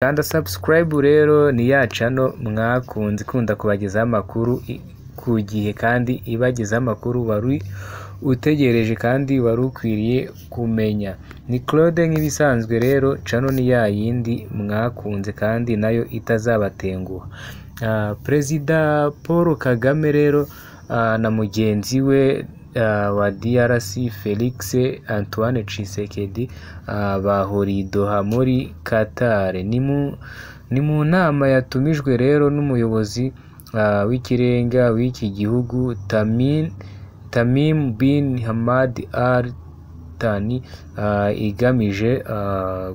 Kanda subscribe rero ni ya channel mwakunze ikunda kubagezaho amakuru ku gihe kandi ibagezaho amakuru wari utegereje kandi wari ukwiriye kumenya. Ni Claude nk'ibisanzwe rero channel ni ya yindi mwakunze kandi nayo itazabatenguha. Perezida Paul Kagame rero na mugenzi we wa DRC Felix Antoine Tshisekedi bahuriye i Doha muri Qatar. Ni mu nama yatumijwe rero n'umuyobozi w'ikirenga w'iki gihugu Tamim bin Hamad Al Thani, igamije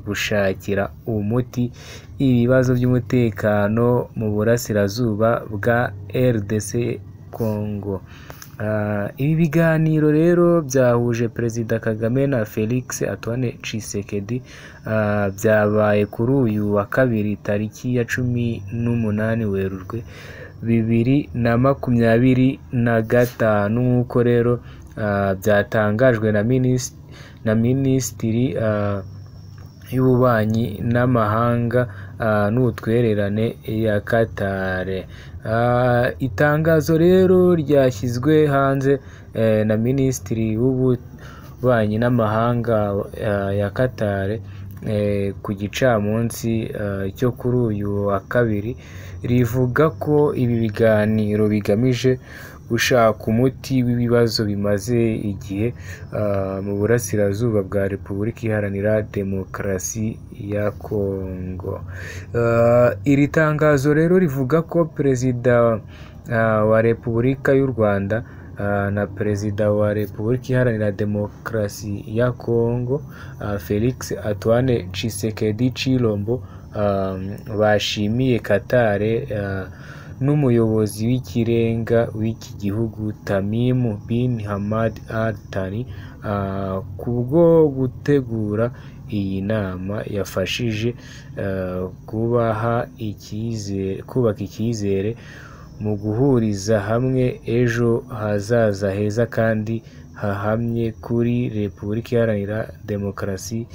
gushakira umuti ibibazo by'umutekano mu burasirazuba bwa RDC Congo. Ibi biganiro rero byahuje Perezida Kagame na Felix Antoine Tshisekedi byabaye kuri uyu wa kabiri tariki ya 18 Werurwe 2025 nk'uko rero byatangajwe na Minisitiri y'Ububanyi n'Amahanga n'Ubutwererane ya Qatar. Itangazo rero ryashyizwe hanze na Minisitiri w'Ububanyi n'Amahanga ya Qatar ku gicamunsi cyo kuri uyu wa kabiri, rivuga ko ibi biganiro bigamije gushaka umuti w'ibibazo bimaze igihe mu burasirazuba bwa Repubulika Iharanira Demokarasi ya Congo. Iri tangazo rero rivuga ko Perezida wa Repubulika y'u Rwanda na Perezida wa Repubulika Iharanira Demokarasi ya Congo Felix Antoine Tshisekedi Tshilombo bashimiye Qatar n'umuyobozi w'ikirenga w'iki gihugu Tamim bin Hamad Al Thani kubwo gutegura iyi nama yafashije kubaka icyizere mu guhuriza hamwe ejo hazaza heza kandi hahamye kuri Repubulika Iharanira Demokarasi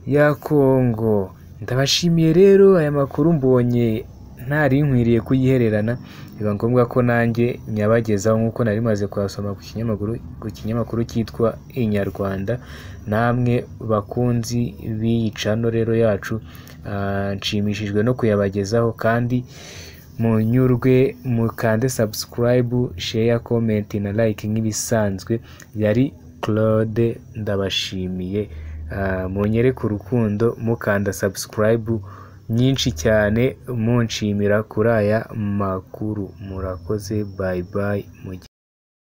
ya Congo. Ndabashimiye rero, aya makuru mbonye ntari nkwiriye kuyihererana, biba ngombwa ko nanjye nyabagezaho nk'uko nari maze kuyasoma ku kinyamakuru cyitwa Inyarwanda. Namwe bakunzi b'iyi channel rero yacu, nshimishijwe no kuyabagezaho, kandi munyurwe mukande subscribe, share, comment na like nk'ibisanzwe. Yari Claude, ndabashimiye. Munyereke urukundo mukanda subscribe nyinshi cyane munshimira kuri aya makuru. Murakoze, bye bye.